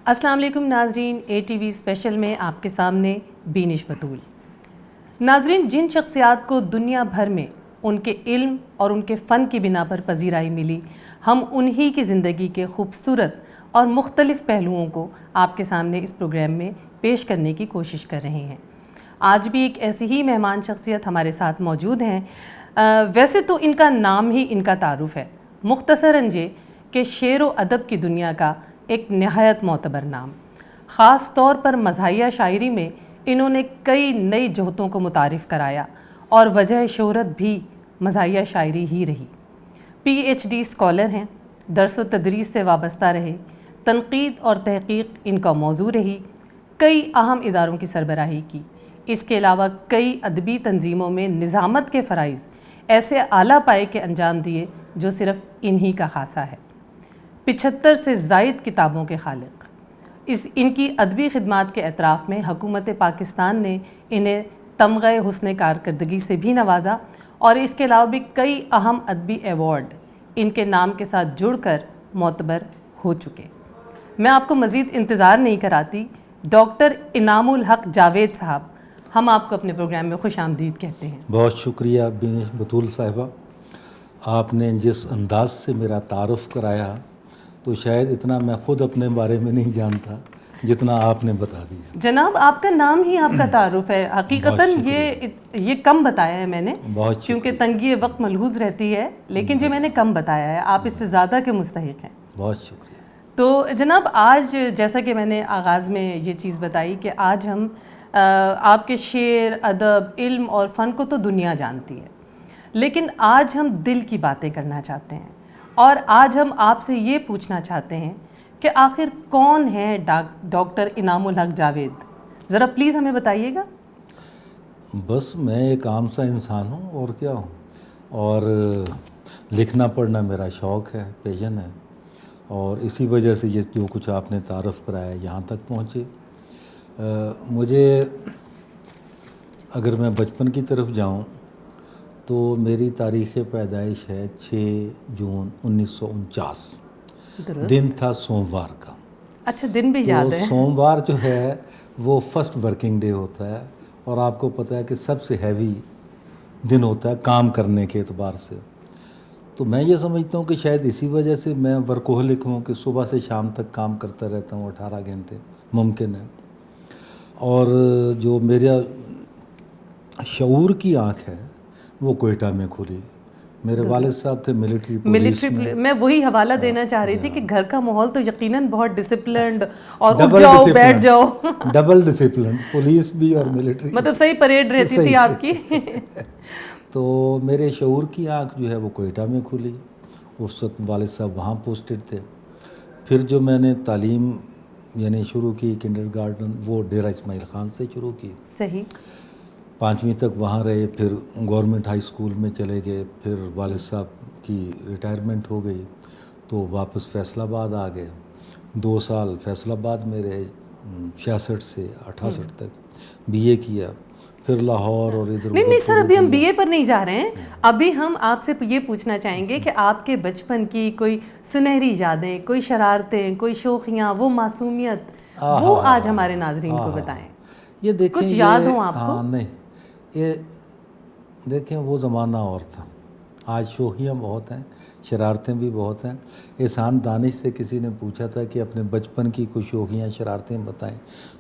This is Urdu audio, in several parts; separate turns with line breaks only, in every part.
السلام علیکم ناظرین، اے ٹی وی اسپیشل میں آپ کے سامنے بینش بطول۔ ناظرین، جن شخصیات کو دنیا بھر میں ان کے علم اور ان کے فن کی بنا پر پذیرائی ملی، ہم انہی کی زندگی کے خوبصورت اور مختلف پہلوؤں کو آپ کے سامنے اس پروگرام میں پیش کرنے کی کوشش کر رہے ہیں۔ آج بھی ایک ایسی ہی مہمان شخصیت ہمارے ساتھ موجود ہیں۔ ویسے تو ان کا نام ہی ان کا تعارف ہے، مختصراً یہ کہ شعر و ادب کی دنیا کا ایک نہایت معتبر نام۔ خاص طور پر مزاحیہ شاعری میں انہوں نے کئی نئی جہتوں کو متعارف کرایا اور وجہ شہرت بھی مزاحیہ شاعری ہی رہی۔ پی ایچ ڈی اسکالر ہیں، درس و تدریس سے وابستہ رہے، تنقید اور تحقیق ان کا موضوع رہی، کئی اہم اداروں کی سربراہی کی۔ اس کے علاوہ کئی ادبی تنظیموں میں نظامت کے فرائض ایسے اعلیٰ پائے کے انجام دیے جو صرف انہی کا خاصہ ہے۔ 75 سے زائد کتابوں کے خالق۔ ان کی ادبی خدمات کے اعتراف میں حکومت پاکستان نے انہیں تمغہ حسن کارکردگی سے بھی نوازا، اور اس کے علاوہ بھی کئی اہم ادبی ایوارڈ ان کے نام کے ساتھ جڑ کر معتبر ہو چکے۔ میں آپ کو مزید انتظار نہیں کراتی، ڈاکٹر انعام الحق جاوید صاحب، ہم آپ کو اپنے پروگرام میں خوش آمدید کہتے ہیں۔
بہت شکریہ بینش بطول صاحبہ، آپ نے جس انداز سے میرا تعارف کرایا تو شاید اتنا میں خود اپنے بارے میں نہیں جانتا جتنا آپ نے بتا دیا۔
جناب، آپ کا نام ہی آپ کا تعارف ہے، حقیقتاً یہ کم بتایا ہے میں نے، کیونکہ تنگی وقت ملحوظ رہتی ہے، لیکن جو میں نے کم بتایا ہے، آپ اس سے زیادہ کے مستحق ہیں۔
بہت شکریہ۔
تو جناب، آج جیسا کہ میں نے آغاز میں یہ چیز بتائی کہ آج ہم آپ کے شعر، ادب، علم اور فن کو تو دنیا جانتی ہے، لیکن آج ہم دل کی باتیں کرنا چاہتے ہیں، اور آج ہم آپ سے یہ پوچھنا چاہتے ہیں کہ آخر کون ہیں ڈاکٹر انعام الحق جاوید؟ ذرا پلیز ہمیں بتائیے گا۔
بس میں ایک عام سا انسان ہوں، اور کیا ہوں، اور لکھنا پڑھنا میرا شوق ہے، پیشن ہے، اور اسی وجہ سے یہ جو کچھ آپ نے تعارف کرایا یہاں تک پہنچے۔ مجھے اگر میں بچپن کی طرف جاؤں تو میری تاریخ پیدائش ہے 6 جون 1949۔ دن تھا سوموار کا۔
اچھا، دن بھی یاد ہے۔
تو سوموار جو ہے وہ فرسٹ ورکنگ ڈے ہوتا ہے، اور آپ کو پتہ ہے کہ سب سے ہیوی دن ہوتا ہے کام کرنے کے اعتبار سے۔ تو میں یہ سمجھتا ہوں کہ شاید اسی وجہ سے میں ورکوہولک ہوں کہ صبح سے شام تک کام کرتا رہتا ہوں، 18 گھنٹے ممکن ہے۔ اور جو میرا شعور کی آنکھ ہے وہ کوئٹہ میں کھلی۔ میرے والد صاحب تھے ملٹری پولیس
میں وہی حوالہ دینا چاہ رہی تھی کہ گھر کا ماحول تو یقیناً بہت ڈسپلنڈ، اور اٹھ جاؤ بیٹھ جاؤ،
ڈبل ڈسپلن، پولیس بھی اور ملٹری،
مطلب صحیح پریڈ رہتی تھی آپ کی۔
تو میرے شعور کی آنکھ جو ہے وہ کوئٹہ میں کھلی، اس وقت والد صاحب وہاں پوسٹڈ تھے۔ پھر جو میں نے تعلیم یعنی شروع کی کنڈر گارڈن، وہ ڈیرہ اسماعیل خان سے شروع کی۔
صحیح۔
5ویں تک وہاں رہے، پھر گورنمنٹ ہائی اسکول میں چلے گئے، پھر والد صاحب کی ریٹائرمنٹ ہو گئی تو واپس فیصل آباد آ گئے۔ 2 سال فیصل آباد میں رہے، 66 سے 68 تک بی اے کیا، پھر لاہور اور ادھر۔
نہیں سر، ابھی ہم بی اے پر نہیں جا رہے ہیں، ابھی ہم آپ سے یہ پوچھنا چاہیں گے کہ آپ کے بچپن کی کوئی سنہری یادیں، کوئی شرارتیں، کوئی شوخیاں، وہ معصومیت، وہ آج ہمارے ناظرین کو بتائیں۔
یہ دیکھیں،
کچھ یاد ہوں آپ کو؟
نہیں، یہ دیکھیں وہ زمانہ اور تھا۔ آج شوخیاں بہت ہیں، شرارتیں بھی بہت ہیں۔ احسان دانش سے کسی نے پوچھا تھا کہ اپنے بچپن کی کچھ شوخیاں شرارتیں بتائیں،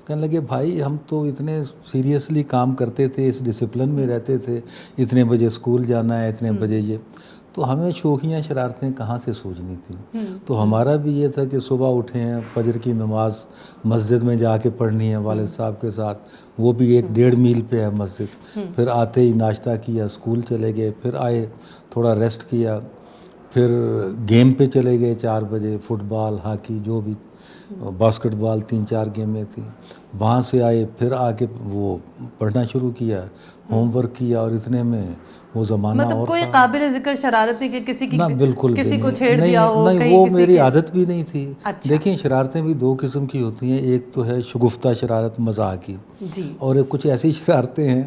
کہنے لگے بھائی ہم تو اتنے سیریسلی کام کرتے تھے، اس ڈسپلن میں رہتے تھے، اتنے بجے اسکول جانا ہے، اتنے بجے یہ، تو ہمیں شوخیاں شرارتیں کہاں سے سوچنی تھیں۔ تو ہمارا بھی یہ تھا کہ صبح اٹھے ہیں، فجر کی نماز مسجد میں جا کے پڑھنی ہے والد صاحب کے ساتھ، وہ بھی 1-1.5 میل پہ ہے مسجد۔ پھر آتے ہی ناشتہ کیا، اسکول چلے گئے، پھر آئے تھوڑا ریسٹ کیا، پھر گیم پہ چلے گئے 4 بجے، فٹ بال، ہاکی، جو بھی، باسکٹ بال 3-4 گیمیں تھیں۔ وہاں سے آئے، پھر آ کے وہ پڑھنا شروع کیا، ہوم ورک کیا، اور اتنے میں وہ زمانہ اور
کوئی قابل ذکر شرارت نہیں کہ کسی کی،
نہ بالکل
کسی کو
نہیں،
چھیڑ دیا ہو؟
نہیں، وہ میری عادت بھی نہیں تھی۔
اچھا۔
دیکھیں شرارتیں بھی 2 قسم کی ہوتی ہیں، ایک تو ہے شگفتہ شرارت، مزاح کی،
جی،
اور کچھ ایسی شرارتیں ہیں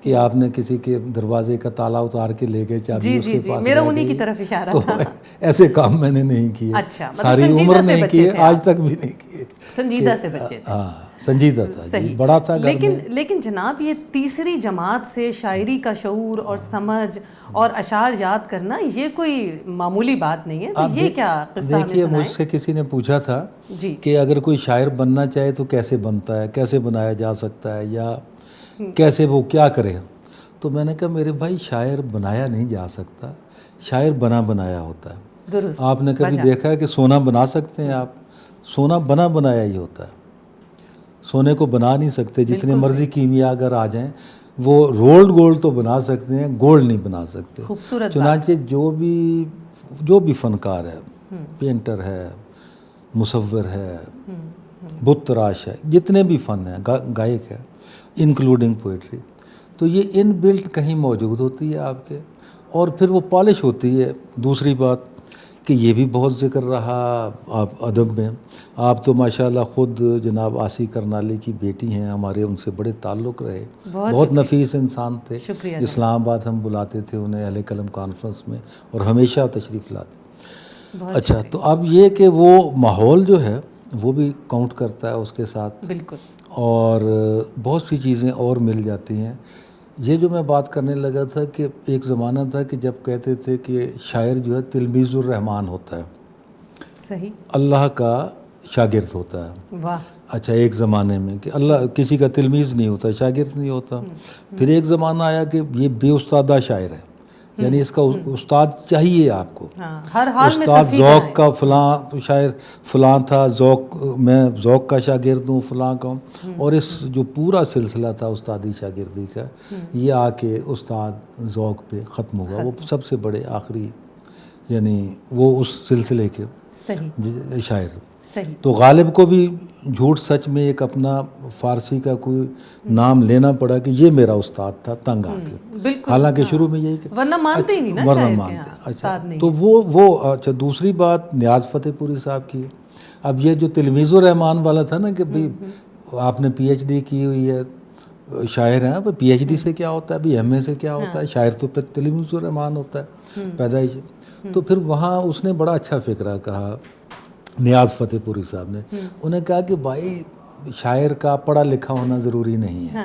کہ آپ نے کسی کے دروازے کا تالا اتار کے لے گئے چابی
جی
اس
جی
کے
جی
پاس
میرا
رہ
انہی کی
گئی.
طرف اشارہ
تو
تھا.
ایسے کام میں نے نہیں کیے,
اچھا, مطلب
ساری
سنجیدہ
عمر
سے
نہیں
بچے
کیے,
تھے
آج
آپ.
تک بھی نہیں کیے.
سنجیدہ سے بچے تھے.
ہاں سنجیدہ تھا جی,
صحیح.
بڑا تھا گھر میں.
لیکن جناب یہ تیسری جماعت سے شاعری کا شعور اور سمجھ اور اشعار یاد کرنا یہ کوئی معمولی بات نہیں ہے. تو یہ کیا قصہ ہمیں
دیکھیے, مجھ
سنائیں.
سے کسی نے پوچھا تھا
جی
کہ اگر کوئی شاعر بننا چاہے تو کیسے بنتا ہے, کیسے بنایا جا سکتا ہے, یا کیسے وہ کیا کرے. تو میں نے کہا میرے بھائی شاعر بنایا نہیں جا سکتا, شاعر بنایا ہوتا ہے.
درست.
آپ نے کبھی دیکھا ہے کہ سونا بنا سکتے ہیں آپ؟ سونا بنایا ہی ہوتا ہے, سونے کو بنا نہیں سکتے. جتنے مرضی کیمیا اگر آ جائیں وہ رولڈ گولڈ تو بنا سکتے ہیں, گولڈ نہیں بنا سکتے.
خوبصورت.
چنانچہ جو بھی فنکار ہے, پینٹر ہے, مصور ہے, بت تراش ہے, جتنے بھی فن ہیں, گائک ہے, انکلوڈنگ پوئٹری, تو یہ ان بلٹ کہیں موجود ہوتی ہے آپ کے, اور پھر وہ پالش ہوتی ہے. دوسری بات کہ یہ بھی بہت ذکر رہا آپ ادب میں. آپ تو ماشاءاللہ خود جناب آسی کرنالی کی بیٹی ہیں, ہمارے ان سے بڑے تعلق رہے, بہت نفیس انسان تھے. اسلام آباد ہم بلاتے تھے انہیں اہل قلم کانفرنس میں, اور ہمیشہ تشریف لاتے. اچھا, تو اب یہ کہ وہ ماحول جو ہے وہ بھی کاؤنٹ کرتا ہے اس کے ساتھ,
بالکل,
اور بہت سی چیزیں اور مل جاتی ہیں. یہ جو میں بات کرنے لگا تھا کہ ایک زمانہ تھا کہ جب کہتے تھے کہ شاعر جو ہے تلمیذ الرحمن ہوتا ہے,
صحیح,
اللہ کا شاگرد ہوتا ہے.
واہ.
اچھا, ایک زمانے میں کہ اللہ کسی کا تلمیذ نہیں ہوتا, شاگرد نہیں ہوتا. پھر ایک زمانہ آیا کہ یہ بے استادہ شاعر ہے, یعنی اس کا استاد چاہیے آپ کو.
ہر حال میں
استاد ذوق کا فلاں شاعر فلاں تھا, میں ذوق کا شاگرد ہوں فلاں کا ہوں. اور اس جو پورا سلسلہ تھا استادی شاگردی کا, یہ آ کے استاد ذوق پہ ختم ہوا. وہ سب سے بڑے آخری, یعنی وہ اس سلسلے کے شاعر. تو غالب کو بھی جھوٹ سچ میں ایک اپنا فارسی کا کوئی نام لینا پڑا کہ یہ میرا استاد تھا, تنگ آ کے. حالانکہ شروع میں یہی کہ
ورنہ مانتے ہی نہیں نا,
ورنہ مانتے. اچھا, تو وہ اچھا, دوسری بات نیاز فتح پوری صاحب کی. اب یہ جو تلمیذ الرحمان والا تھا نا کہ بھئی آپ نے پی ایچ ڈی کی ہوئی ہے, شاعر ہیں, پی ایچ ڈی سے کیا ہوتا ہے, ایم اے سے کیا ہوتا ہے, شاعر تو پھر تلمیذ الرحمان ہوتا ہے پیدائش. تو پھر وہاں اس نے بڑا اچھا فکرہ کہا, نیاز فتح پوری صاحب نے. انہیں کہا کہ بھائی شاعر کا پڑھا لکھا ہونا ضروری نہیں ہے,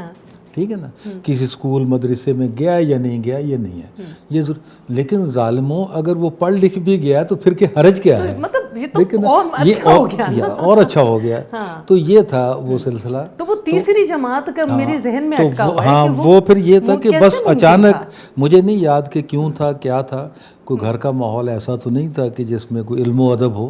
ٹھیک ہے نا, کسی اسکول مدرسے میں گیا یا نہیں گیا یہ نہیں ہے, یہ لیکن ظالموں اگر وہ پڑھ لکھ بھی گیا تو پھر کہ حرج کیا ہے, لیکن یہ اور اچھا ہو گیا. تو یہ تھا وہ سلسلہ.
تو وہ تیسری جماعت کا میرے ذہن میں اٹکا ہوا ہے.
ہاں, وہ پھر یہ تھا کہ بس اچانک, مجھے نہیں یاد کہ کیوں تھا کیا تھا, کوئی گھر کا ماحول ایسا تو نہیں تھا کہ جس میں کوئی علم و ادب ہو,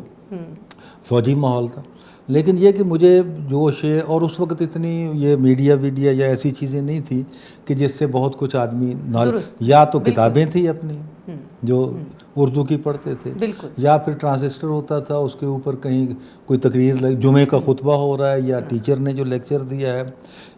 فوجی ماحول تھا. لیکن یہ کہ مجھے جوش ہے, اور اس وقت اتنی یہ میڈیا یا ایسی چیزیں نہیں تھی کہ جس سے بہت کچھ آدمی یا تو کتابیں تھیں اپنی جو اردو کی پڑھتے تھے, یا پھر ٹرانسلیٹر ہوتا تھا, اس کے اوپر کہیں کوئی تقریر جمعے کا خطبہ ہو رہا ہے, یا ٹیچر نے جو لیکچر دیا ہے,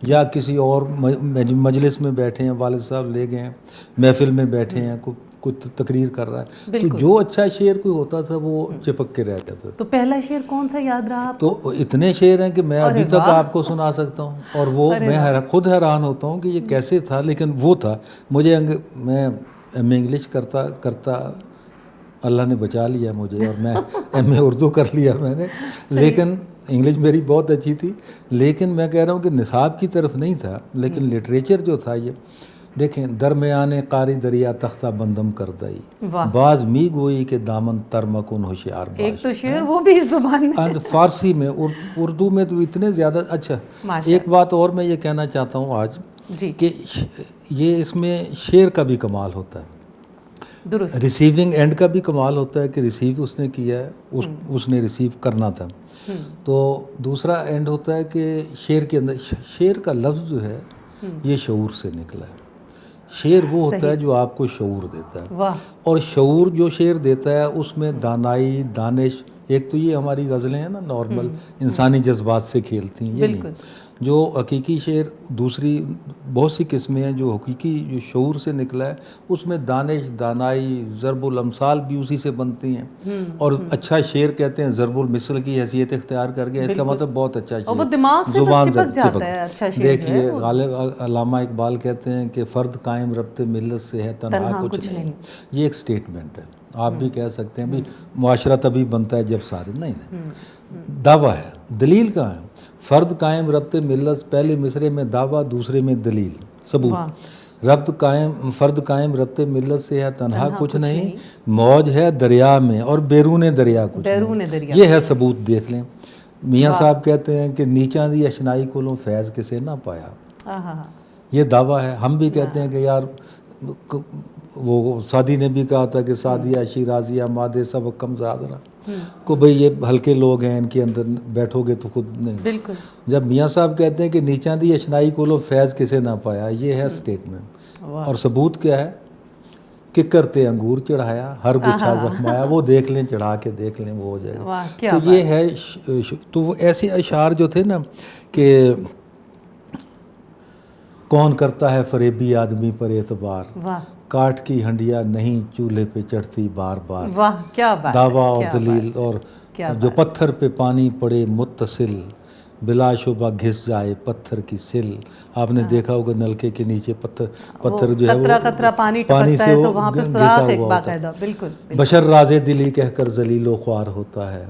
یا کسی اور مجلس میں بیٹھے ہیں, والد صاحب لے گئے ہیں, محفل میں بیٹھے ہیں, کوئی تقریر کر رہا ہے. تو جو اچھا شعر کوئی ہوتا تھا وہ چپک کے رہ جاتا تھا.
تو پہلا شعر کون سا یاد رہا آپ کو؟
تو اتنے شعر ہیں کہ میں ابھی تک آپ کو سنا سکتا ہوں, اور وہ میں خود حیران ہوتا ہوں کہ یہ کیسے تھا. لیکن وہ تھا. میں ایم اے انگلش کرتا اللہ نے بچا لیا مجھے, اور میں ایم اے اردو کر لیا میں نے, لیکن انگلش میری بہت اچھی تھی. لیکن میں کہہ رہا ہوں کہ نصاب کی طرف نہیں تھا, لیکن لٹریچر جو تھا, یہ دیکھیں, درمیان قاری دریا تختہ بندم کر دئی, باز می گوئی کہ دامن ترمکن ہوشیار باش.
ایک تو شعر وہ بھی اس زبان میں,
فارسی میں, اردو میں تو اتنے زیادہ. اچھا, ایک بات اور میں یہ کہنا چاہتا ہوں آج کہ یہ اس میں شعر کا بھی کمال ہوتا ہے, ریسیونگ اینڈ کا بھی کمال ہوتا ہے کہ ریسیو اس نے کیا ہے, اس نے ریسیو کرنا تھا. تو دوسرا اینڈ ہوتا ہے کہ شعر کے اندر, شعر کا لفظ جو ہے یہ شعور سے نکلا ہے. شعر وہ ہوتا ہے جو آپ کو شعور دیتا ہے, اور شعور جو شعر دیتا ہے اس میں دانائی, دانش, ایک تو یہ ہماری غزلیں ہیں نا نارمل انسانی جذبات سے کھیلتی ہیں، یہ نہیں. جو حقیقی شعر دوسری بہت سی قسمیں ہیں جو حقیقی جو شعور سے نکلا ہے، اس میں دانش، دانائی، ضرب الامثال بھی اسی سے بنتی ہیں. اور اچھا شعر کہتے ہیں ضرب المثل کی حیثیت اختیار کر گیا، اس کا مطلب بہت اچھا شعر،
اور وہ دماغ سے بس چپک جاتا ہے اچھا شعر.
دیکھیے غالب علامہ اقبال کہتے ہیں کہ فرد قائم ربط ملت سے ہے تنہا کچھ نہیں. یہ ایک سٹیٹمنٹ ہے، آپ بھی کہہ سکتے ہیں بھی معاشرہ تبھی بنتا ہے جب سارے نہیں. دعویٰ ہے، دلیل کہاں ہے؟ فرد قائم ربط ملت، پہلے مصرے میں دعویٰ، دوسرے میں دلیل ثبوت. فرد قائم ربط ملت سے ہے تنہا کچھ نہیں، موج ہے دریا میں اور بیرون دریا کچھ نہیں. یہ ہے ثبوت، دیکھ لیں. میاں صاحب کہتے ہیں کہ نیچاں دی اشنائی کولوں فیض کسے نہ پایا. یہ دعویٰ ہے. ہم بھی کہتے ہیں کہ یار وہ سعدی نے بھی کہا تھا کہ سعدیہ، شیرازیہ، مادے سب کم زادرہ کو بھئی یہ ہلکے لوگ ہیں، ان کے اندر بیٹھو گے تو خود نہیں.
بالکل.
جب میاں صاحب کہتے ہیں کہ نیچاں دی اشنائی کولوں فیض کسے نہ پایا، یہ ہے سٹیٹمنٹ. اور ثبوت کیا ہے؟ کہ کرتے انگور چڑھایا ہر گچھا زخمایا. وہ دیکھ لیں، چڑھا کے دیکھ لیں، وہ ہو جائے گا. تو یہ ہے. تو وہ ایسے اشعار جو تھے نا کہ کون کرتا ہے فریبی آدمی پر اعتبار، کاٹ کی ہنڈیا نہیں چولہے پہ چڑھتی بار بار.
واہ کیا بات.
دعویٰ اور دلیل. اور جو پتھر پہ پانی پڑے متصل، بلا شبہ گھس جائے پتھر کی سل. آپ نے دیکھا ہوگا نلکے کے نیچے پتھر جو ہے وہ
قطرہ پانی سے وہ گھسا ہوا ہوتا ہے. بالکل.
بشر راز دلی کہہ کر ذلیل و خوار ہوتا ہے،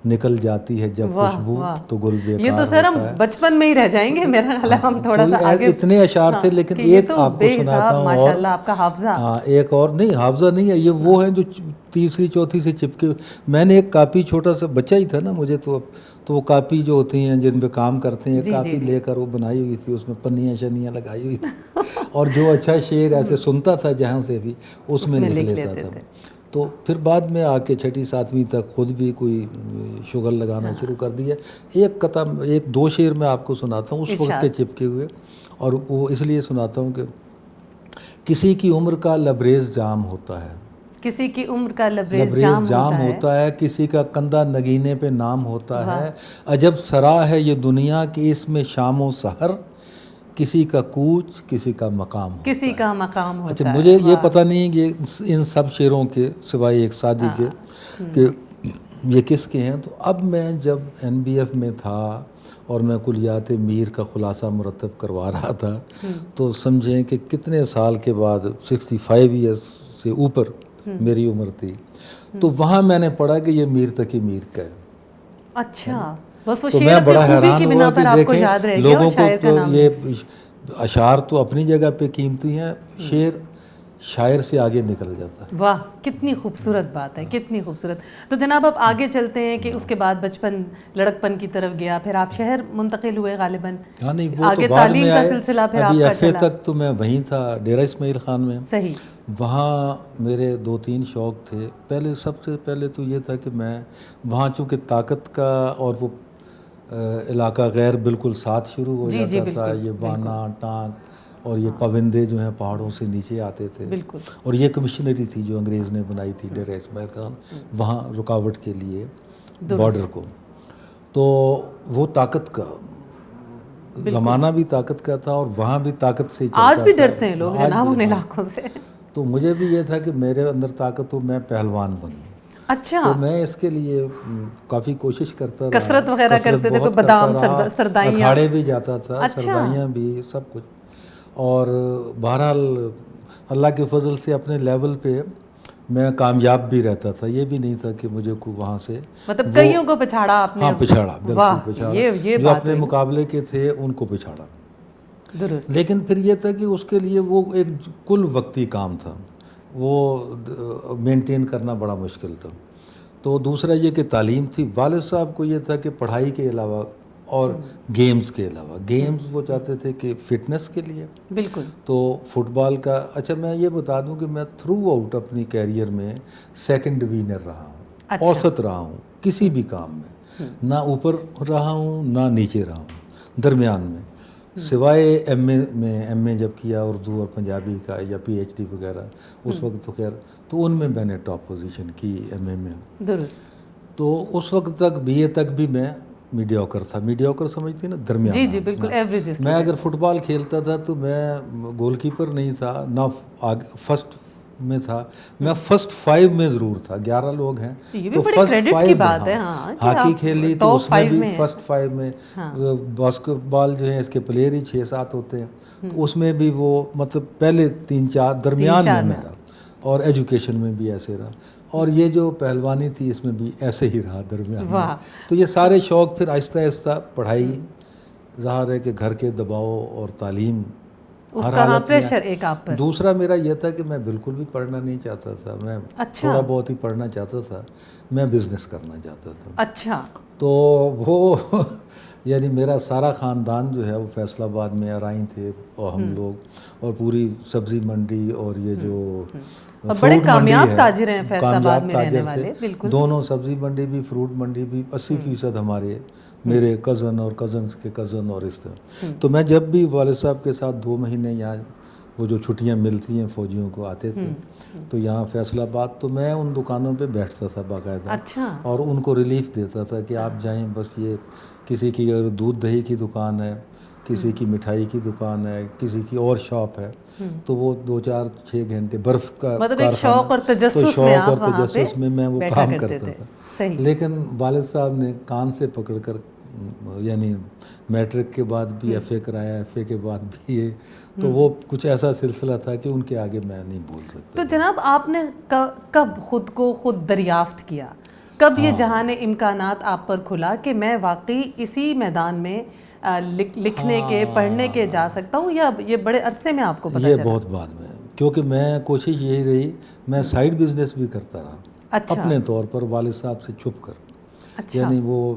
نکل جاتی ہے جب خوشبو تو گل بیکار ہوتا ہے.
یہ تو سر ہم بچپن میں ہی رہ جائیں گے، میرا خیال ہے ہم تھوڑا سا آگے.
اتنے اشعار تھے، لیکن ایک آپ کو سناتا ہوں.
ماشاءاللہ آپ کا حافظہ.
ہاں ایک اور نہیں، حافظہ نہیں ہے، یہ وہ ہیں جو تیسری چوتھی سے چپکے. میں نے ایک کاپی، چھوٹا سا بچہ ہی تھا نا مجھے، تو وہ کاپی جو ہوتی ہیں جن پہ کام کرتے ہیں، کاپی لے کر وہ بنائی ہوئی تھی، اس میں پنیاں شنیاں لگائی ہوئی تھی. اور جو اچھا شعر ایسے سنتا تھا جہاں سے بھی، اس میں لکھ لیتا تھا. تو پھر بعد میں آ کے چھٹی ساتویں تک خود بھی کوئی شغل لگانا شروع کر دیا. ایک قطع، ایک دو شعر میں آپ کو سناتا ہوں اس وقت کے چپکے ہوئے. اور وہ اس لیے سناتا ہوں کہ کسی کی عمر کا لبریز جام ہوتا ہے،
کسی کی عمر کا لبریز جام
ہوتا ہے، کسی کا کندھا نگینے پہ نام ہوتا ہے. عجب سرا ہے یہ دنیا کہ اس میں شام و سحر، کسی کا کوچ کسی کا مقام ہوتا ہے.
کسی کا مقام ہوتا ہے.
اچھا مجھے یہ پتہ نہیں کہ ان سب شعروں کے سوائے ایک سعدی کے کہ یہ کس کے ہیں. تو اب میں جب NBF میں تھا اور میں کلیات میر کا خلاصہ مرتب کروا رہا تھا، تو سمجھیں کہ کتنے سال کے بعد 65 ایئرس سے اوپر میری عمر تھی. تو وہاں میں نے پڑھا کہ یہ میر تقی میر کا ہے.
اچھا بس وہ
تو میں بڑا حیران ہوا کہ دیکھیں لوگوں کو تو یہ اشعار تو اپنی جگہ پہ قیمتی ہیں، شعر شاعر سے آگے نکل جاتا ہے.
واہ کتنی خوبصورت بات ہے، کتنی خوبصورت. تو جناب اب آگے چلتے ہیں کہ اس کے بعد بچپن لڑکپن کی طرف گیا، پھر آپ شہر منتقل ہوئے غالباً.
ہاں نہیں وہ
آگے
تو بعد
تعلیم
میں
کا
آئے.
سلسلہ پھر آپ
ابھی
کا
FA
چلا.
تک تو میں وہیں تھا ڈیرہ اسماعیل خان میں.
صحیح.
وہاں میرے 2-3 شوق تھے. پہلے سب سے پہلے تو یہ تھا کہ میں وہاں چونکہ طاقت کا اور وہ علاقہ غیر بالکل ساتھ شروع ہو جاتا تھا. یہ بانا ٹانک اور یہ پرندے جو ہیں پہاڑوں سے نیچے آتے تھے. اور یہ کمشنری تھی جو انگریز نے بنائی تھی ڈیرہ اسماعیل خان وہاں رکاوٹ کے لیے بارڈر کو. تو وہ طاقت کا زمانہ بھی طاقت کا تھا اور وہاں بھی طاقت سے ہی چلتا تھا.
آج بھی ڈرتے ہیں لوگ جناب ان علاقوں سے.
تو مجھے بھی یہ تھا کہ میرے اندر طاقت ہو، میں پہلوان بنوں.
اچھا.
تو میں اس کے لیے کافی کوشش کرتا رہا.
کثرت وغیرہ کرتے تھے، کوئی بادام سردائیاں،
اکھاڑے بھی جاتا تھا، سردائیاں بھی، سب کچھ. اور بہرحال اللہ کے فضل سے اپنے لیول پہ میں کامیاب بھی رہتا تھا. یہ بھی نہیں تھا کہ مجھے کو وہاں سے
مطلب کئیوں کو پچھاڑا آپ نے.
ہاں پچھاڑا، بالکل پچھاڑا. جو اپنے مقابلے کے تھے ان کو پچھاڑا.
درست.
لیکن پھر یہ تھا کہ اس کے لیے وہ ایک کل وقتی کام تھا، وہ مینٹین کرنا بڑا مشکل تھا. تو دوسرا یہ کہ تعلیم تھی. والد صاحب کو یہ تھا کہ پڑھائی کے علاوہ اور گیمز کے علاوہ، گیمز وہ چاہتے تھے کہ فٹنس کے لیے.
بالکل.
تو فٹ بال کا اچھا میں یہ بتا دوں کہ میں تھرو آؤٹ اپنی کیریئر میں 2nd ڈوینر رہا ہوں، اوسط رہا ہوں کسی بھی کام میں. نہ اوپر رہا ہوں نہ نیچے رہا ہوں، درمیان میں. سوائے ایم اے جب کیا اردو اور پنجابی کا یا PhD وغیرہ اس وقت تو خیر، تو ان میں نے ٹاپ پوزیشن کی ایم اے میں.
درست.
تو اس وقت تک BA تک بھی میں میڈیوکر تھا. میڈیوکر سمجھتی نا, درمیان.
جی جی بالکل ایوریج.
میں اگر فٹ بال کھیلتا تھا تو میں گول کیپر نہیں تھا, نہ فرسٹ میں تھا, میں فرسٹ 5 میں ضرور تھا. 11 لوگ ہیں تو فرسٹ 5 میں. ہاکی کھیلی تو اس میں بھی فرسٹ 5 میں. باسکٹ بال جو ہے اس کے پلیئر ہی 6-7 ہوتے ہیں, تو اس میں بھی وہ مطلب پہلے 3-4 درمیان میں میرا. اور ایجوکیشن میں بھی ایسے رہا, اور یہ جو پہلوانی تھی اس میں بھی ایسے ہی رہا درمیان میں. تو یہ سارے شوق پھر آہستہ آہستہ پڑھائی, ظاہر ہے کہ گھر کے دباؤ اور تعلیم ہر حالت
پریشر ایک آپ پر.
دوسرا میرا یہ تھا کہ میں بالکل بھی پڑھنا نہیں چاہتا تھا, میں تھوڑا بہت ہی پڑھنا چاہتا تھا, میں بزنس کرنا چاہتا تھا.
اچھا.
تو وہ یعنی میرا سارا خاندان جو ہے وہ فیصل آباد میں آرائیں تھے, اور ہم لوگ, اور پوری سبزی منڈی اور یہ جو
بڑے کامیاب تاجر ہیں فیصل آباد میں رہنے والے. بالکل
دونوں, سبزی منڈی بھی فروٹ منڈی بھی 80% ہمارے میرے کزن اور کزنس کے کزن اور اس طرح. تو میں جب بھی والد صاحب کے ساتھ 2 مہینے یہاں وہ جو چھٹیاں ملتی ہیں فوجیوں کو آتے تھے تو یہاں فیصل آباد, تو میں ان دکانوں پہ بیٹھتا تھا باقاعدہ, اور ان کو ریلیف دیتا تھا کہ آپ جائیں, بس یہ کسی کی اگر دودھ دہی کی دکان ہے, کسی کی مٹھائی کی دکان ہے, کسی کی اور شاپ ہے, تو وہ 2-4-6 گھنٹے برف کا
شوق اور
تجسس میں وہ کام کرتا تھا. لیکن والد صاحب نے کان سے پکڑ کر, یعنی میٹرک کے بعد بھی FA کرایا, FA کے بعد بھی یہ, تو وہ کچھ ایسا سلسلہ تھا کہ ان کے آگے میں نہیں بول سکتا.
تو جناب آپ نے کب خود کو خود دریافت کیا, کب یہ جہان امکانات آپ پر کھلا کہ میں واقعی اسی میدان میں لکھنے کے پڑھنے کے جا سکتا ہوں, یا یہ بڑے عرصے میں آپ کو پتہ چلا؟
یہ بہت بعد میں, کیونکہ میں کوشش یہی رہی, میں سائیڈ بزنس بھی کرتا رہا اپنے طور پر والد صاحب سے چھپ کر. یعنی وہ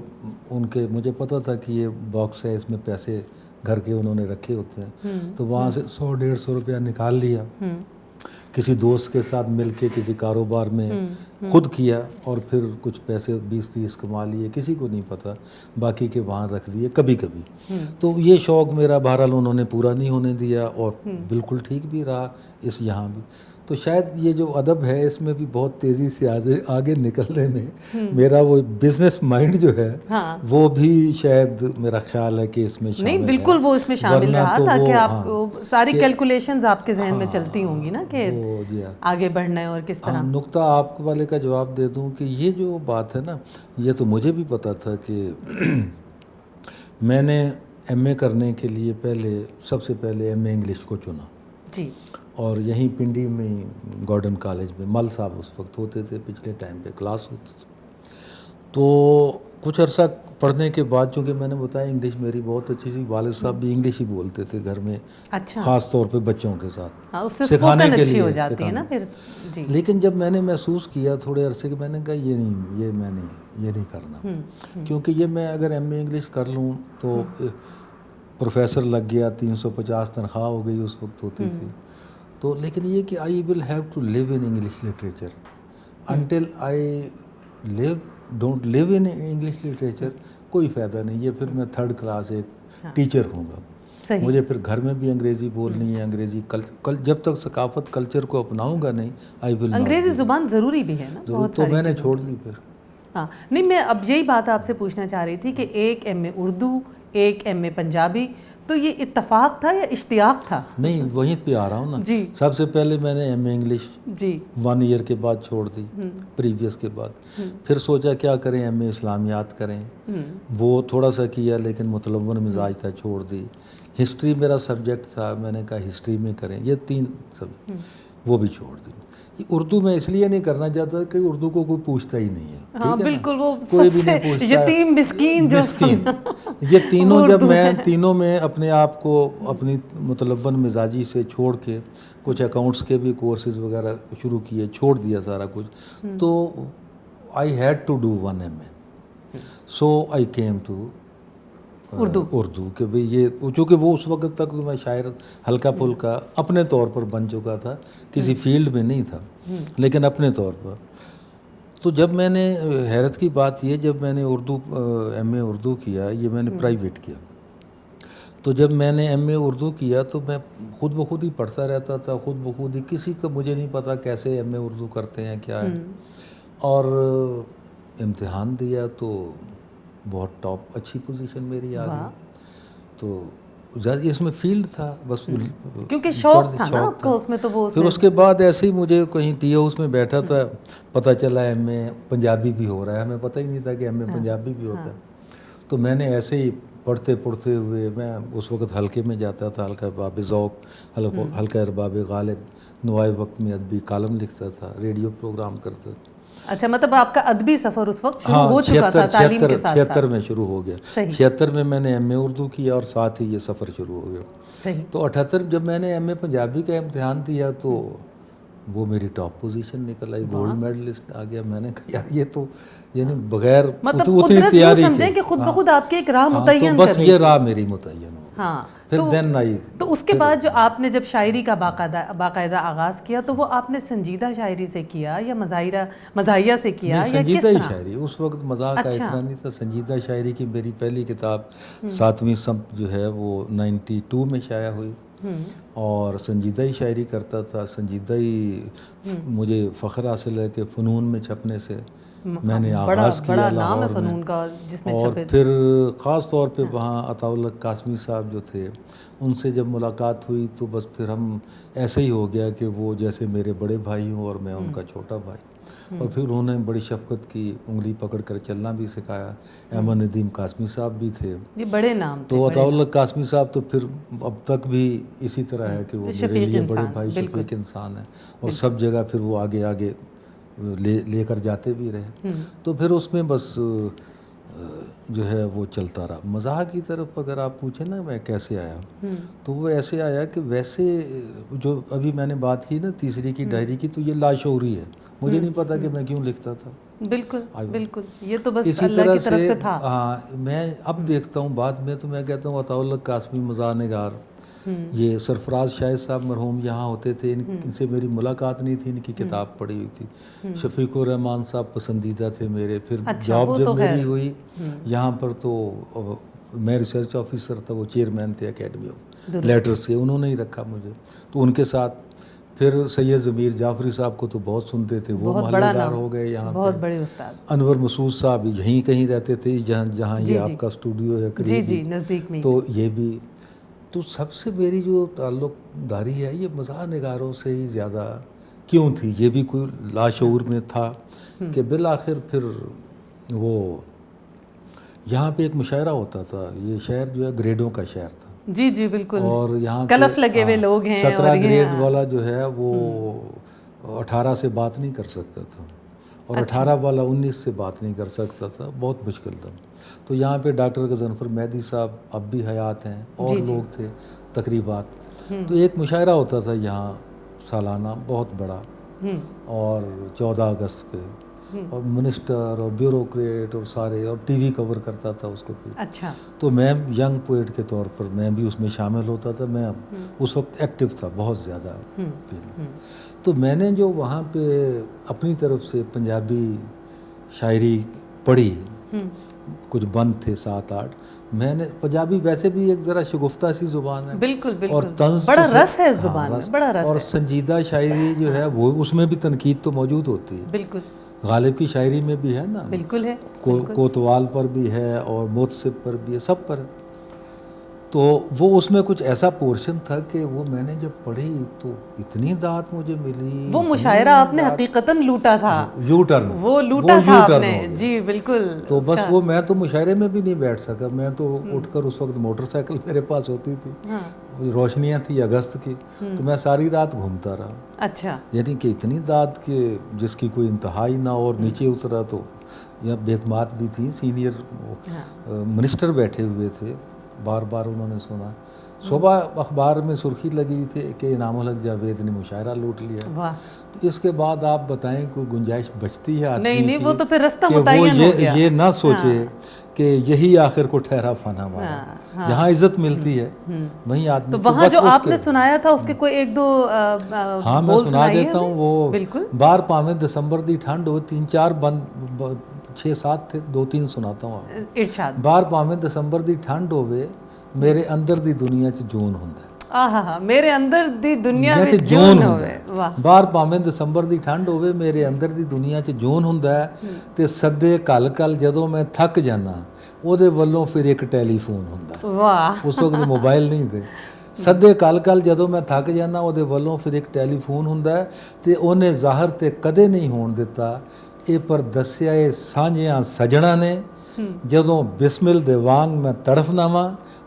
ان کے, مجھے پتا تھا کہ یہ باکس ہے, اس میں پیسے گھر کے انہوں نے رکھے ہوتے ہیں, تو وہاں سے 100-150 روپیہ نکال لیا, کسی دوست کے ساتھ مل کے کسی کاروبار میں خود کیا, اور پھر کچھ پیسے 20-30 کما لیے, کسی کو نہیں پتہ, باقی کے وہاں رکھ دیے کبھی کبھی. تو یہ شوق میرا بہرحال انہوں نے پورا نہیں ہونے دیا, اور بالکل ٹھیک بھی رہا اس یہاں بھی. تو شاید یہ جو ادب ہے اس میں بھی بہت تیزی سے آگے نکلنے میں میرا وہ بزنس مائنڈ جو ہے وہ بھی شاید میرا خیال ہے کہ اس میں شامل ہے.
نہیں بالکل وہ اس میں شامل رہا تھا کہ آپ ساری کیلکولیشنز آپ کے ذہن میں چلتی ہوں گی نا کہ آگے بڑھنا ہے اور کس طرح.
نقطہ آپ والے کا جواب دے دوں کہ یہ جو بات ہے نا, یہ تو مجھے بھی پتا تھا کہ میں نے MA کرنے کے لیے سب سے پہلے MA انگلش کو چنا.
جی.
اور یہیں پنڈی میں گارڈن کالج میں مل صاحب اس وقت ہوتے تھے, پچھلے ٹائم پہ کلاس ہوتی تھی. تو کچھ عرصہ پڑھنے کے بعد, چونکہ میں نے بتایا انگلش میری بہت اچھی تھی, والد صاحب بھی انگلش ہی بولتے تھے گھر میں, خاص طور پہ بچوں کے ساتھ سکھانے کے لیے. لیکن جب میں نے محسوس کیا تھوڑے عرصے کہ میں نے کہا یہ نہیں کرنا, کیونکہ یہ میں اگر MA انگلش کر لوں تو پروفیسر لگ گیا, 350 تنخواہ ہو گئی اس وقت ہوتی تھی. تو لیکن یہ کہ I will have to live in English literature. Until I don't live in English literature, کوئی فائدہ نہیں. یہ پھر میں 3rd کلاس ایک ٹیچر ہوں گا, مجھے پھر گھر میں بھی انگریزی بولنی ہے, انگریزی جب تک ثقافت کلچر کو اپناؤں گا نہیں I will not.
انگریزی زبان ضروری بھی ہے نا,
تو میں نے چھوڑ دی پھر.
ہاں نہیں, میں اب یہی بات آپ سے پوچھنا چاہ رہی تھی کہ ایک MA اردو, ایک MA پنجابی, تو یہ اتفاق تھا یا اشتیاق تھا؟
نہیں, وہیں پہ آ رہا ہوں نا. سب سے پہلے میں نے MA انگلش 1 ایئر کے بعد چھوڑ دی, پریویس کے بعد. پھر سوچا کیا کریں, MA اسلامیات کریں, وہ تھوڑا سا کیا لیکن متلون مزاج تھا, چھوڑ دی. ہسٹری میرا سبجیکٹ تھا, میں نے کہا ہسٹری میں کریں, یہ 3 سب وہ بھی چھوڑ دی. اردو میں اس لیے نہیں کرنا چاہتا کہ اردو کو کوئی پوچھتا ہی نہیں ہے.
ہاں بالکل, وہ
کوئی بھی نہیں پوچھتا,
یتیم مسکین جو
یہ تینوں, جب میں تینوں میں اپنے آپ کو اپنی متلون مزاجی سے چھوڑ کے کچھ اکاؤنٹس کے بھی کورسز وغیرہ شروع کیے, چھوڑ دیا سارا کچھ, تو I had to do 1 MA. So I came to Urdu, کہ بھئی یہ, چونکہ وہ اس وقت تک تو میں شاعر ہلکا پھلکا اپنے طور پر بن چکا تھا, کسی فیلڈ میں نہیں تھا لیکن اپنے طور پر. تو جب میں نے, حیرت کی بات یہ, جب میں نے MA اردو کیا, یہ میں نے پرائیویٹ کیا, تو جب میں نے MA اردو کیا تو میں خود بخود ہی پڑھتا رہتا تھا, خود بخود ہی, کسی کا مجھے نہیں پتا کیسے MA اردو کرتے ہیں کیا ہے. اور امتحان دیا تو بہت ٹاپ اچھی پوزیشن میری آ گئی. تو زیادہ اس میں فیلڈ تھا بس,
کیونکہ شوق تھا نا آپ کا اس میں, تو وہ
پھر اس کے بعد ایسے ہی مجھے کہیں ٹی ہاؤس میں بیٹھا تھا, پتہ چلا ایم اے پنجابی بھی ہو رہا ہے, ہمیں پتہ ہی نہیں تھا کہ ایم اے پنجابی بھی ہوتا ہے. تو میں نے ایسے ہی پڑھتے پڑھتے ہوئے, میں اس وقت حلقے میں جاتا تھا, حلقہ ارباب ذوق, حلقہ ارباب غالب, نوائے وقت میں ادبی کالم لکھتا تھا, ریڈیو پروگرام کرتا تھا.
اچھا, مطلب آپ کا ادبی سفر اس وقت شروع ہو چکا تھا تعلیم کے ساتھ ساتھ.
76 میں شروع ہو گیا. 76 میں میں نے ایم اے اردو کیا اور ساتھ ہی یہ سفر شروع ہو گیا.
صحیح.
تو 78 جب میں نے ایم اے پنجابی کا امتحان دیا تو وہ میری ٹاپ پوزیشن نکل آئی, گولڈ میڈلسٹ آ گیا. میں نے کہا یار یہ تو یعنی بغیر اتنی تیاری
سمجھیں کہ خود بخود آپ کی ایک راہ متعین
کر, بس یہ راہ میری متعین ہو.
ہاں,
پھر دین آئی.
تو اس کے بعد جو آپ نے جب شاعری کا باقاعدہ آغاز کیا تو وہ آپ نے سنجیدہ شاعری سے کیا یا مزاحیہ سے کیا یا کس طرح؟
سنجیدہ ہی شاعری. اس وقت مزاح کا اتنا نہیں تھا. سنجیدہ شاعری کی میری پہلی کتاب 7ویں صنف جو ہے وہ 92 میں شائع ہوئی, اور سنجیدہ ہی شاعری کرتا تھا. سنجیدہ ہی مجھے فخر حاصل ہے کہ فنون میں چھپنے سے میں نے آغاز کیا لاہور میں. اور پھر خاص طور پہ وہاں عطاء اللہ قاسمی صاحب جو تھے, ان سے جب ملاقات ہوئی تو بس پھر ہم ایسے ہی ہو گیا کہ وہ جیسے میرے بڑے بھائی ہوں اور میں ان کا چھوٹا بھائی. اور پھر انہوں نے بڑی شفقت کی, انگلی پکڑ کر چلنا بھی سکھایا. احمد ندیم قاسمی صاحب بھی تھے,
یہ بڑے نام تھے.
تو عطاء اللہ قاسمی صاحب تو پھر اب تک بھی اسی طرح ہے کہ وہ میرے لیے بڑے بھائی, شفیق انسان ہیں, اور سب جگہ پھر وہ آگے آگے لے کر جاتے بھی رہے. تو پھر اس میں بس جو ہے وہ چلتا رہا. مزاح کی طرف اگر آپ پوچھیں نا میں کیسے آیا, تو وہ ایسے آیا کہ ویسے جو ابھی میں نے بات کی نا تیسری کی ڈائری کی, تو یہ لاشعوری ہے. مجھے نہیں پتا کہ میں کیوں لکھتا تھا.
بالکل بالکل, یہ تو بس
اسی
اللہ کی طرف سے تھا.
ہاں, میں اب دیکھتا ہوں بعد میں تو میں کہتا ہوں عطاء اللہ قاسمی مزاح نگار, یہ سرفراز شاہد صاحب مرحوم یہاں ہوتے تھے, ان سے میری ملاقات نہیں تھی, ان کی کتاب پڑھی ہوئی تھی. شفیق الرحمان صاحب پسندیدہ تھے میرے. پھر جاب جب میری ہوئی یہاں پر تو میں ریسرچ آفیسر تھا, وہ چیئرمین تھے اکیڈمی آف لیٹرز کے, انہوں نے ہی رکھا مجھے. تو ان کے ساتھ پھر سید ضمیر جعفری صاحب کو تو بہت سنتے تھے, وہ محلہ دار ہو گئے یہاں,
بہت بڑے استاد.
انور مسعود صاحب یہیں کہیں رہتے تھے, جہاں یہ آپ کا اسٹوڈیو ہے قریب,
جی نزدیک میں.
تو یہ بھی. تو سب سے میری جو تعلق داری ہے یہ مزاح نگاروں سے ہی زیادہ کیوں تھی, یہ بھی کوئی لاشعور میں تھا کہ بالآخر پھر وہ یہاں پہ ایک مشاعرہ ہوتا تھا. یہ شہر جو ہے گریڈوں کا شہر تھا.
جی جی بالکل,
اور یہاں
کلف لگے ہوئے لوگ ہیں.
17 گریڈ والا جو ہے وہ 18 سے بات نہیں کر سکتا تھا, اور 18 والا 19 سے بات نہیں کر سکتا تھا. بہت مشکل تھا. تو یہاں پہ ڈاکٹر غضنفر مہدی صاحب اب بھی حیات ہیں, اور لوگ تھے تقریبات. تو ایک مشاعرہ ہوتا تھا یہاں سالانہ بہت بڑا, اور 14 اگست پہ, اور منسٹر اور بیوروکریٹ اور سارے, اور ٹی وی کور کرتا تھا اس کو.
اچھا.
تو میں ینگ پوئٹ کے طور پر میں بھی اس میں شامل ہوتا تھا. میں اس وقت ایکٹیو تھا بہت زیادہ فیلڈ میں. تو میں نے جو وہاں پہ اپنی طرف سے پنجابی شاعری پڑھی, کچھ بند تھے 7-8. میں نے پنجابی ویسے بھی ایک ذرا شگفتہ سی زبان ہے,
بالکل بالکل,
اور طنز
بڑا رس ہے اس زبان میں, بڑا رس.
اور سنجیدہ شاعری جو ہے وہ اس میں بھی تنقید تو موجود ہوتی ہے.
بالکل.
غالب کی شاعری میں بھی ہے نا,
بالکل ہے,
کوتوال پر بھی ہے اور محتسب پر بھی ہے, سب پر. تو وہ اس میں کچھ ایسا پورشن تھا کہ وہ میں نے جب پڑھی تو اتنی داد مجھے ملی.
وہ مشاعرہ آپ نے حقیقتاً لوٹا تھا,
یو ٹرن,
وہ لوٹا تھا آپ نے. جی بالکل.
تو بس وہ میں تو مشاعرے میں بھی نہیں بیٹھ سکا. میں تو اٹھ کر, اس وقت موٹر سائیکل میرے پاس ہوتی تھی, روشنیاں تھی اگست کی, تو میں ساری رات گھومتا رہا.
اچھا.
یعنی کہ اتنی داد کہ جس کی کوئی انتہائی نہ, اور نیچے اترا تو یا بیگمات بھی تھیں, سینئر منسٹر بیٹھے ہوئے تھے, بار بار انہوں نے سنا. صبح اخبار میں سرخی لگی ہوئی تھی کہ انعام الحق جاوید نے مشاعرہ لوٹ لیا. تو اس کے بعد آپ بتائیں کوئی گنجائش بچتی ہے آدمی کی؟
نہیں, وہ تو پھر رستہ
کہ
متعین ہو گیا.
یہ نہ سوچے کہ یہی آخر کو ٹھہرا فن ہمارا. جہاں عزت ملتی ہے وہیں آدمی.
تو وہاں جو آپ نے سنایا تھا اس کے کوئی 1-2
ہاں میں سنا دیتا ہوں. وہ بار پاویں دسمبر دی ٹھنڈ ہو, 3-4 بند 6-7 تھے, 2-3 سناتا ہوں.
ارشاد.
بار پاویں دسمبر دی ٹھنڈ ہوے, میرے اندر دی دنیا 'ਚ جون ہوندا.
ਆਹਾ ਮੇਰੇ ਅੰਦਰ ਦੀ ਦੁਨੀਆ
ਦੁਨੀਆ 'ਚ
ਵਿੱਚ
ਜੂਨ
ਜੂਨ
ਹੁੰਦਾ
ਹੋਵੇ।
ਹੈ।
ਵਾਹ
ਬਾਹਰ ਭਾਵੇਂ ਦਸੰਬਰ ਦੀ ਠੰਡ ਹੋਵੇ, ਮੇਰੇ ਅੰਦਰ ਦੀ ਦੁਨੀਆ 'ਚ ਜੂਨ ਹੁੰਦਾ ਹੈ। ਤੇ ਸੱਦੇ ਘਲ ਜਦੋਂ ਮੈਂ ਥੱਕ ਜਾਣਾ, ਉਹਦੇ ਵੱਲੋਂ ਫਿਰ ਇੱਕ ਟੈਲੀਫੋਨ ਹੁੰਦਾ ਹੈ।
ਵਾਹ
ਉਸ ਵਕਤ ਮੋਬਾਈਲ ਨਹੀਂ ਸੀ। ਸੱਦੇ ਘਲ ਜਦੋਂ ਮੈਂ ਥੱਕ ਜਾਣਾ, ਉਹਦੇ ਵੱਲੋਂ ਫਿਰ ਇੱਕ ਟੈਲੀਫੋਨ ਹੁੰਦਾ ਹੈ। ਤੇ ਉਹਨੇ ਜ਼ਾਹਰ ਤੇ ਕਦੇ ਨਹੀਂ ਹੋਣ ਦਿੱਤਾ, ਇਹ ਪਰ ਦੱਸਿਆ ਇਹ ਸਾਂਝਿਆਂ ਸਜਣਾ ਨੇ, ਜਦੋਂ ਬਿਸਮਿਲ ਦੇ ਵਾਂਗ ਮੈਂ ਤੜਫਨਾ ਵਾਂ,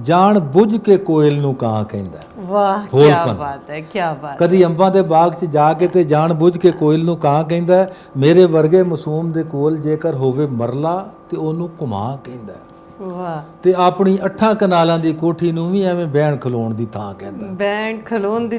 ਜਾਣ ਬੁੱਝ ਕੇ ਕੋਇਲ ਨੂੰ ਕਾਂ ਕਹਿੰਦਾ।
ਵਾਹ ਕੀ ਬਾਤ ਹੈ, ਕੀ ਬਾਤ।
ਕਦੀ ਅੰਬਾਂ ਦੇ ਬਾਗ 'ਚ ਜਾ ਕੇ ਤੇ ਜਾਣ ਬੁੱਝ ਕੇ ਕੋਇਲ ਨੂੰ ਕਾਂ ਕਹਿੰਦਾ। ਮੇਰੇ ਵਰਗੇ ਮਾਸੂਮ ਦੇ ਕੋਲ ਜੇਕਰ ਹੋਵੇ ਮਰਲਾ ਤੇ ਉਹਨੂੰ ਘੁਮਾ ਕਹਿੰਦਾ।
ਵਾਹ।
ਤੇ ਆਪਣੀ 8 ਕਨਾਲਾਂ ਦੀ ਕੋਠੀ ਨੂੰ ਵੀ ਐਵੇਂ ਬਹਿਣ ਖਲੋਣ ਦੀ ਥਾਂ ਕਹਿੰਦਾ।
ਬਹਿਣ ਖਲੋਣ ਦੀ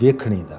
ਵੇਖਣੀ ਦਾ,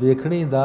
ਵੇਖਣੀ ਦਾ,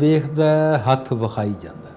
ਵੇਖਦਾ ਹੱਥ ਵਿਖਾਈ ਜਾਂਦਾ।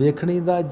ਵੇਖਣੀ ਦਾ,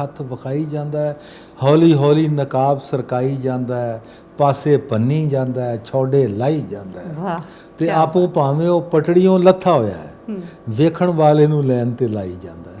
ਹੱਥ ਵਿਖਾਈ ਜਾਂਦਾ ਹੈ, ਹੌਲੀ ਹੌਲੀ ਨਕਾਬ ਸਰਕਾਈ ਜਾਂਦਾ ਹੈ, ਪਾਸੇ ਪੰਨੀ ਜਾਂਦਾ ਹੈ, ਛੋੜੇ ਲਾਈ ਜਾਂਦਾ ਹੈ।
ਵਾਹ।
ਤੇ ਆਪੋ ਭਾਵੇਂ ਉਹ ਪਟੜੀਆਂ ਲੱਥਾ ਹੋਇਆ ਹੈ, ਵੇਖਣ ਵਾਲੇ ਨੂੰ ਲੈਣ ਤੇ ਲਾਈ ਜਾਂਦਾ ਹੈ।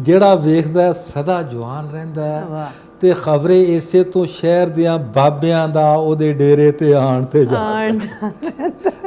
ਜਿਹੜਾ ਵੇਖਦਾ ਸਦਾ ਜਵਾਨ ਰਹਿੰਦਾ ਹੈ। ਤੇ ਖਬਰੇ ਇਸੇ ਤੋਂ ਸ਼ਹਿਰ ਦਿਆਂ ਬਾਬਿਆਂ ਦਾ ਉਹਦੇ ਡੇਰੇ ਤੇ ਆਣ ਤੇ ਜਾਂਦਾ।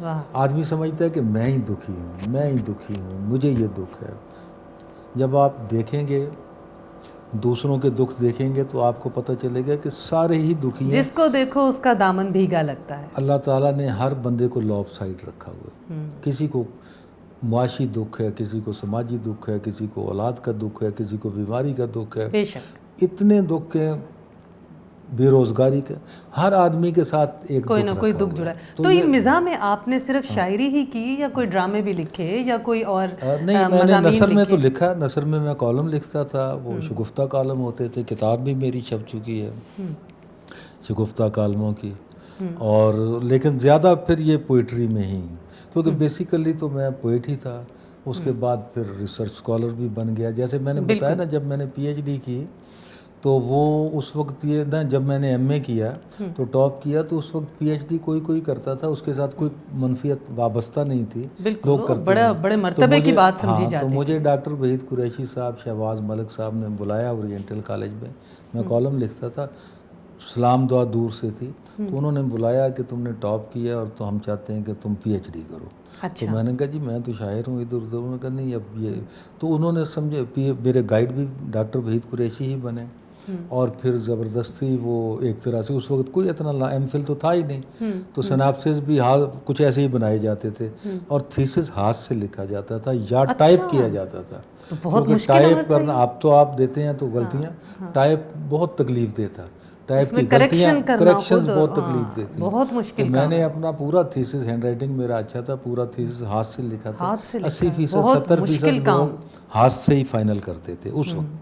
واہ،
آدمی سمجھتا ہے کہ میں ہی دکھی ہوں، میں ہی دکھی ہوں، مجھے یہ دکھ ہے. جب آپ دیکھیں گے دوسروں کے دکھ دیکھیں گے تو آپ کو پتہ چلے گا کہ سارے ہی دکھی ہیں.
جس کو دیکھو اس کا دامن بھیگا لگتا ہے.
اللہ تعالیٰ نے ہر بندے کو لو آف سائٹ رکھا ہوا ہے. کسی کو معاشی دکھ ہے، کسی کو سماجی دکھ ہے، کسی کو اولاد کا دکھ ہے، کسی کو بیماری کا دکھ ہے.
بے شک
اتنے دکھ ہیں، بے روزگاری کا، ہر آدمی کے ساتھ ایک
کوئی
دکھ
نہ کوئی
رکھا
دکھ
ہوا
جڑا
ہے.
ہے. تو یہ مزاح میں آپ نے صرف شاعری ہی کی یا کوئی ڈرامے بھی لکھے یا کوئی اور
نہیں، میں نے
مضامین
نثر میں تو
لکھے؟
لکھا، نثر میں میں کالم لکھتا تھا، وہ شگفتہ کالم ہوتے تھے. کتاب بھی میری چھپ چکی ہے شگفتہ کالموں کی. اور لیکن زیادہ پھر یہ پوئٹری میں ہی، کیونکہ بیسیکلی تو میں پوئٹ ہی تھا. اس کے بعد پھر ریسرچ اسکالر بھی بن گیا. جیسے میں نے بتایا نا، جب میں نے پی ایچ ڈی کی تو وہ اس وقت یہ نا، جب میں نے ایم اے کیا تو ٹاپ کیا، تو اس وقت پی ایچ ڈی کوئی کرتا تھا، اس کے ساتھ کوئی منفیت وابستہ نہیں تھی. لوگ کرتے ہیں.
بڑے مرتبے کی بات سمجھی
ہاں، تو
جاتی.
مجھے ڈاکٹر وحید قریشی صاحب، شہباز ملک صاحب نے بلایا اورینٹل کالج میں. میں کالم لکھتا تھا، سلام دعا دور سے تھی. تو انہوں نے بلایا کہ تم نے ٹاپ کیا اور تو ہم چاہتے ہیں کہ تم پی ایچ ڈی کرو. تو میں نے کہا جی میں تو شاعر ہوں ادھر ادھر. انہوں نے کہا نہیں اب یہ، تو انہوں نے سمجھے میرے گائیڈ بھی ڈاکٹر وحید قریشی ہی بنے. اور پھر زبردستی وہ ایک طرح سے، اس وقت کوئی اتنا ایم فل تو تھا ہی نہیں، تو سناپسس بھی کچھ ایسے ہی بنائے جاتے تھے. اور تھیسس ہاتھ سے لکھا جاتا تھا یا ٹائپ کیا جاتا تھا. کیونکہ ٹائپ کرنا، اب تو آپ دیتے ہیں تو غلطیاں، ٹائپ بہت تکلیف دہ تھا. ٹائپ کی غلطیاں، کریکشنز بہت تکلیف دیتی ہیں.
بہت مشکل.
میں نے اپنا پورا تھیسس، ہینڈ رائٹنگ میرا اچھا تھا، پورا تھیسس ہاتھ سے لکھا تھا. 80% 70% لوگ ہاتھ سے ہی فائنل کرتے تھے اس وقت.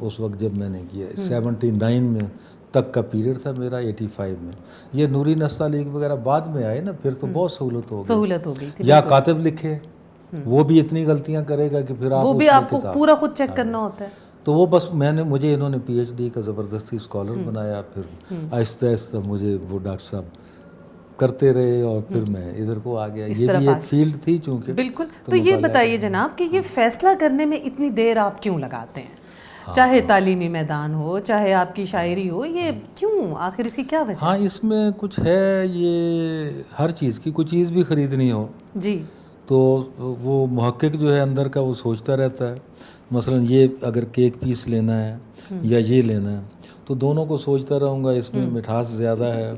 اس وقت جب میں نے کیا 79 میں تک کا پیریڈ تھا میرا. 85 میں یہ نوری نستا لیگ وغیرہ بعد میں آئے نا، پھر تو بہت سہولت ہو گئی. یا کاتب لکھے، وہ بھی اتنی غلطیاں کرے گا کہ پھر
وہ بھی آپ کو پورا خود چیک کرنا ہوتا ہے.
تو وہ بس مجھے انہوں نے پی ایچ ڈی کا زبردستی اسکالر بنایا. پھر آہستہ آہستہ مجھے وہ ڈاکٹر صاحب کرتے رہے اور پھر میں ادھر کو آ گیا. یہ بھی ایک فیلڈ تھی چونکہ.
بالکل. تو یہ بتائیے جناب کہ یہ فیصلہ کرنے میں اتنی دیر آپ کیوں لگاتے ہیں؟ چاہے تعلیمی میدان ہو، چاہے آپ کی شاعری ہو، یہ کیوں آخر اس کی کیا وجہ؟
ہاں، اس میں کچھ ہے، یہ ہر چیز کی کوئی چیز بھی خریدنی ہو
جی
تو وہ محقق جو ہے اندر کا، وہ سوچتا رہتا ہے. مثلا یہ اگر کیک پیس لینا ہے یا یہ لینا ہے تو دونوں کو سوچتا رہوں گا، اس میں مٹھاس زیادہ ہے،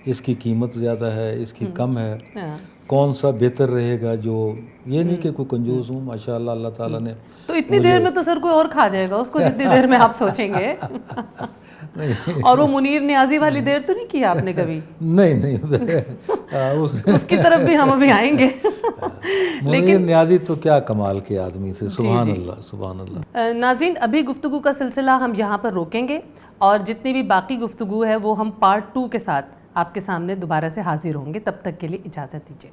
اس کی قیمت زیادہ ہے، اس کی کم ہے، کون سا بہتر رہے گا. جو یہ نہیں کہ کوئی کنجوس ہوں، ماشاءاللہ اللہ تعالیٰ نے.
تو اتنی دیر میں تو سر کوئی اور کھا جائے گا اس کو، جتنی دیر میں آپ سوچیں گے. اور وہ منیر نیازی والی دیر تو نہیں کی آپ نے کبھی؟
نہیں
اس کی طرف بھی ہم ابھی آئیں گے.
منیر نیازی تو کیا کمال کے آدمی تھے. سبحان اللہ، سبحان اللہ.
ناظرین، ابھی گفتگو کا سلسلہ ہم یہاں پر روکیں گے، اور جتنی بھی باقی گفتگو ہے وہ ہم پارٹ 2 کے ساتھ آپ کے سامنے دوبارہ سے حاضر ہوں گے. تب تک کے لیے اجازت دیجیے.